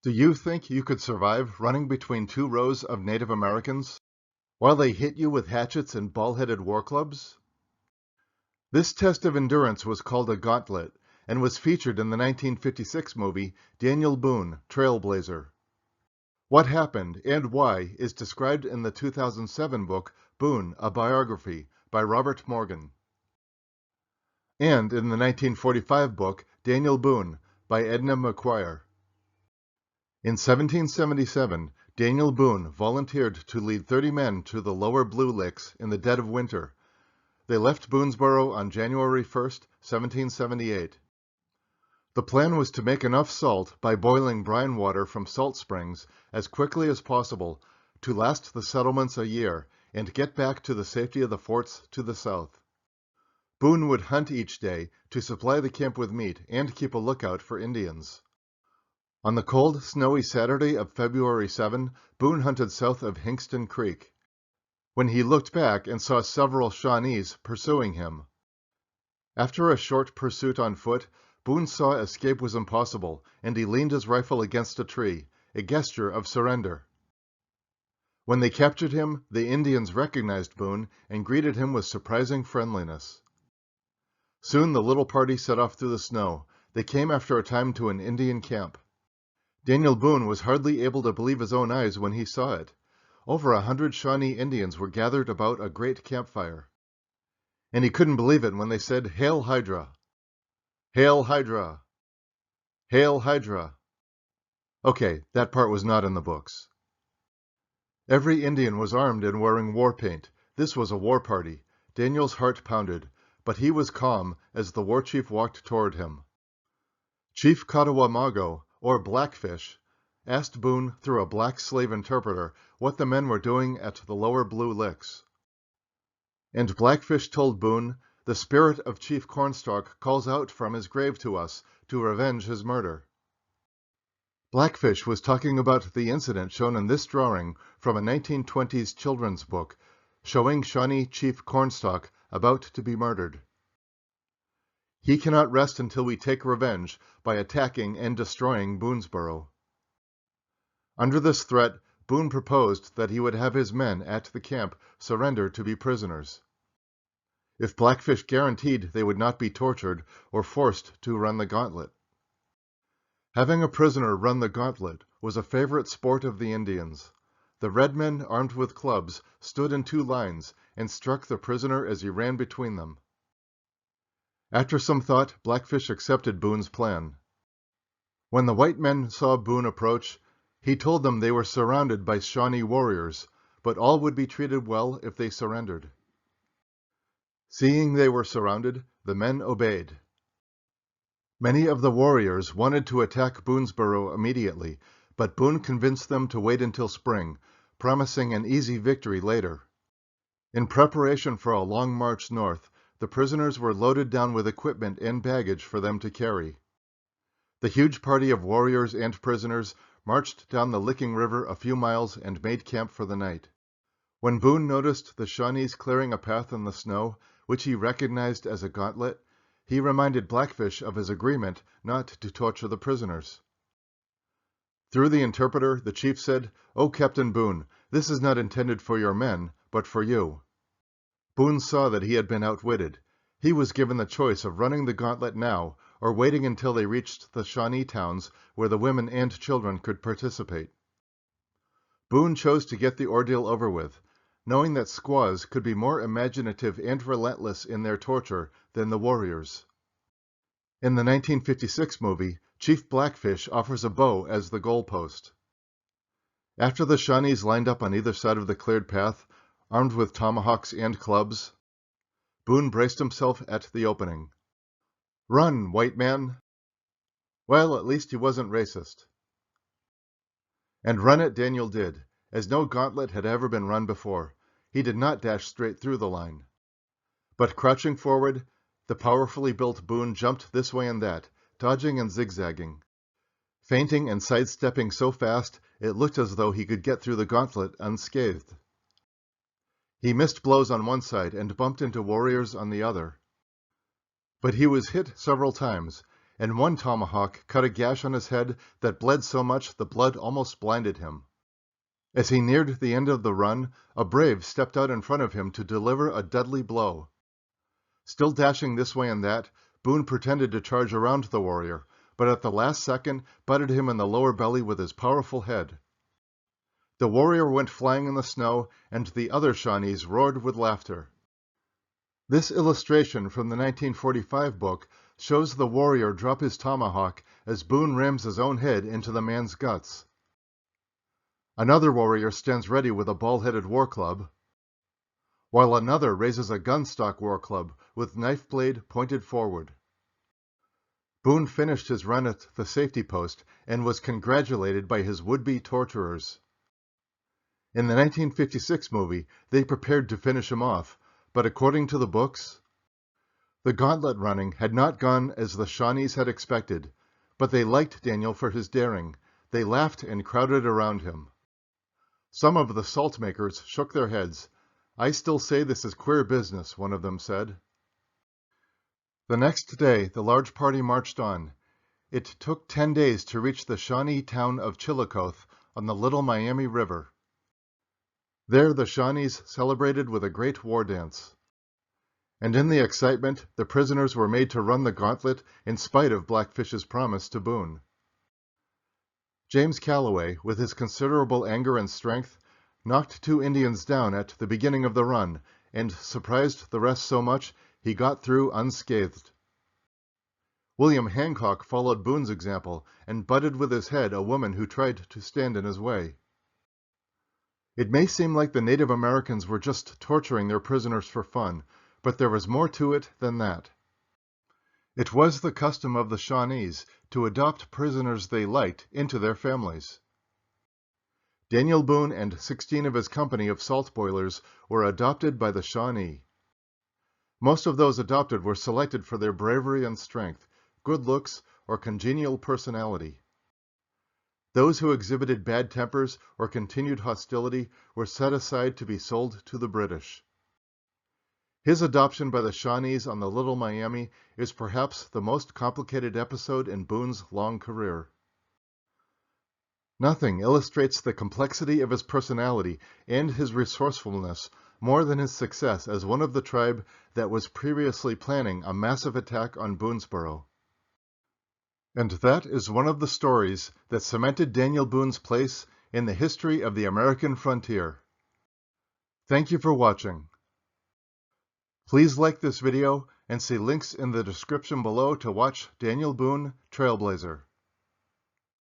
Do you think you could survive running between two rows of Native Americans while they hit you with hatchets and ball-headed war clubs? This test of endurance was called a Gauntlet and was featured in the 1956 movie Daniel Boone, Trailblazer. What happened and why is described in the 2007 book Boone, a Biography by Robert Morgan, and in the 1945 book Daniel Boone by Edna Mcguire. In 1777, Daniel Boone volunteered to lead 30 men to the lower Blue Licks in the dead of winter. They left Boonesboro on January 1, 1778. The plan was to make enough salt by boiling brine water from salt springs as quickly as possible to last the settlements a year and get back to the safety of the forts to the south. Boone would hunt each day to supply the camp with meat and keep a lookout for Indians. On the cold, snowy Saturday of February 7, Boone hunted south of Hinkston Creek, when he looked back and saw several Shawnees pursuing him. After a short pursuit on foot, Boone saw escape was impossible, and he leaned his rifle against a tree, a gesture of surrender. When they captured him, the Indians recognized Boone and greeted him with surprising friendliness. Soon the little party set off through the snow. They came after a time to an Indian camp. Daniel Boone was hardly able to believe his own eyes when he saw it. Over 100 Shawnee Indians were gathered about a great campfire. And he couldn't believe it when they said, "Hail Hydra! Hail Hydra! Hail Hydra!" Okay, that part was not in the books. Every Indian was armed and wearing war paint. This was a war party. Daniel's heart pounded, but he was calm as the war chief walked toward him. Chief Catawamago, or Blackfish, asked Boone through a black slave interpreter what the men were doing at the lower Blue Licks. And Blackfish told Boone, "The spirit of Chief Cornstalk calls out from his grave to us to revenge his murder." Blackfish was talking about the incident shown in this drawing from a 1920s children's book, showing Shawnee Chief Cornstalk about to be murdered. He cannot rest until we take revenge by attacking and destroying Boonesboro. Under this threat, Boone proposed that he would have his men at the camp surrender to be prisoners. If Blackfish guaranteed they would not be tortured or forced to run the gauntlet. Having a prisoner run the gauntlet was a favorite sport of the Indians. The red men, armed with clubs, stood in two lines and struck the prisoner as he ran between them. After some thought, Blackfish accepted Boone's plan. When the white men saw Boone approach, he told them they were surrounded by Shawnee warriors, but all would be treated well if they surrendered. Seeing they were surrounded, the men obeyed. Many of the warriors wanted to attack Boonesboro immediately, but Boone convinced them to wait until spring, promising an easy victory later. In preparation for a long march north, the prisoners were loaded down with equipment and baggage for them to carry. The huge party of warriors and prisoners marched down the Licking River a few miles and made camp for the night. When Boone noticed the Shawnees clearing a path in the snow, which he recognized as a gauntlet, he reminded Blackfish of his agreement not to torture the prisoners. Through the interpreter, the chief said, "Oh, Captain Boone, this is not intended for your men, but for you." Boone saw that he had been outwitted. He was given the choice of running the gauntlet now or waiting until they reached the Shawnee towns where the women and children could participate. Boone chose to get the ordeal over with, knowing that squaws could be more imaginative and relentless in their torture than the warriors. In the 1956 movie, Chief Blackfish offers a bow as the goalpost. After the Shawnees lined up on either side of the cleared path, armed with tomahawks and clubs, Boone braced himself at the opening. "Run, white man!" Well, at least he wasn't racist. And run it Daniel did, as no gauntlet had ever been run before. He did not dash straight through the line. But crouching forward, the powerfully built Boone jumped this way and that, dodging and zigzagging, feinting and sidestepping so fast it looked as though he could get through the gauntlet unscathed. He missed blows on one side and bumped into warriors on the other. But he was hit several times, and one tomahawk cut a gash on his head that bled so much the blood almost blinded him. As he neared the end of the run, a brave stepped out in front of him to deliver a deadly blow. Still dashing this way and that, Boone pretended to charge around the warrior, but at the last second butted him in the lower belly with his powerful head. The warrior went flying in the snow, and the other Shawnees roared with laughter. This illustration from the 1945 book shows the warrior drop his tomahawk as Boone rams his own head into the man's guts. Another warrior stands ready with a ball-headed war club, while another raises a gun-stock war club with knife blade pointed forward. Boone finished his run at the safety post and was congratulated by his would-be torturers. In the 1956 movie, they prepared to finish him off, but according to the books, the gauntlet running had not gone as the Shawnees had expected, but they liked Daniel for his daring. They laughed and crowded around him. Some of the salt makers shook their heads. "I still say this is queer business," one of them said. The next day, the large party marched on. It took 10 days to reach the Shawnee town of Chillicothe on the Little Miami River. There the Shawnees celebrated with a great war dance. And in the excitement, the prisoners were made to run the gauntlet in spite of Blackfish's promise to Boone. James Calloway, with his considerable anger and strength, knocked 2 Indians down at the beginning of the run, and surprised the rest so much he got through unscathed. William Hancock followed Boone's example and butted with his head a woman who tried to stand in his way. It may seem like the Native Americans were just torturing their prisoners for fun, but there was more to it than that. It was the custom of the Shawnees to adopt prisoners they liked into their families. Daniel Boone and 16 of his company of salt boilers were adopted by the Shawnee. Most of those adopted were selected for their bravery and strength, good looks, or congenial personality. Those who exhibited bad tempers or continued hostility were set aside to be sold to the British. His adoption by the Shawnees on the Little Miami is perhaps the most complicated episode in Boone's long career. Nothing illustrates the complexity of his personality and his resourcefulness more than his success as one of the tribe that was previously planning a massive attack on Boonesboro. And that is one of the stories that cemented Daniel Boone's place in the history of the American frontier. Thank you for watching. Please like this video and see links in the description below to watch Daniel Boone, Trailblazer.